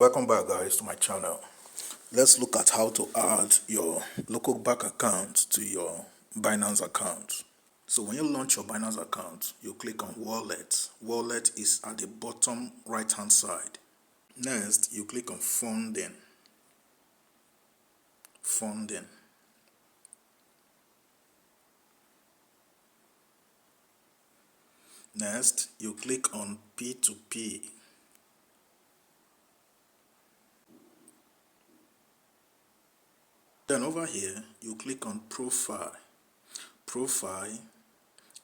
Welcome back, guys, to my channel. Let's look at how to add your local bank account to your Binance account. So when you launch your Binance account, you click on wallet. Wallet is at the bottom right hand side. Next, you click on funding. Next, you click on P2P. Then over here, you click on profile. Profile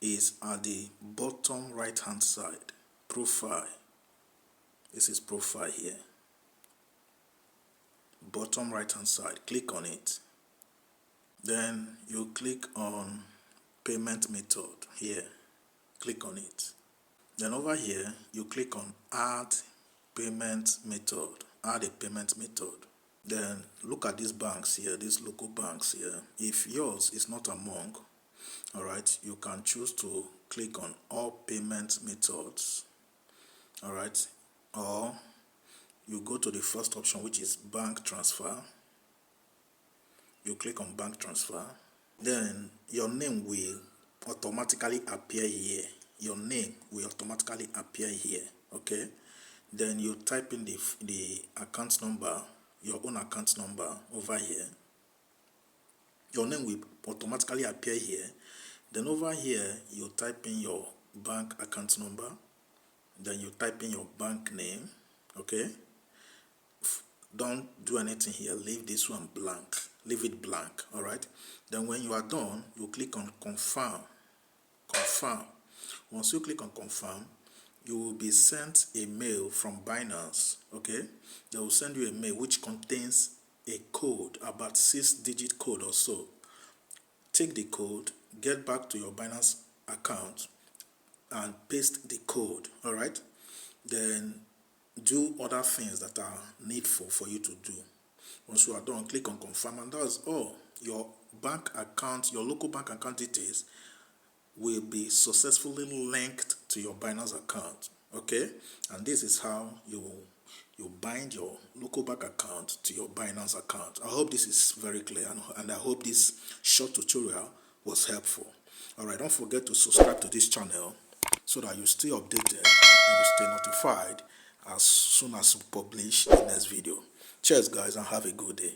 is at the bottom right hand side. Profile. This is profile here. Bottom right hand side. Click on it. Then you click on payment method here. Click on it. Then over here, you click on add payment method. Add a payment method. Then look at these banks here, these local banks here. If yours is not among, alright, you can choose to click on all payment methods, alright, or you go to the first option, which is bank transfer. You click on bank transfer. Then your name will automatically appear here. Your name will automatically appear here, okay? Then you type in the account number, your own account number over here. Your name will automatically appear here. Then over here, you type in your bank account number. Then you type in your bank name, okay? Don't do anything here. Leave this one blank. Leave it blank, all right? Then when you are done, you click on confirm. Confirm. Once you click on confirm, you will be sent a mail from Binance, okay? They will send you a mail which contains a code, about 6-digit code or so. Take the code, get back to your Binance account and paste the code, all right? Then do other things that are needful for you to do. Once you are done, click on confirm, and that's all. Your bank account, your local bank account details will be successfully linked to your Binance account, okay? And this is how you bind your local bank account to your Binance account. I hope this is very clear, and I hope this short tutorial was helpful. All right, don't forget to subscribe to this channel so that you stay updated and you stay notified as soon as we publish the next video. Cheers, guys, and have a good day.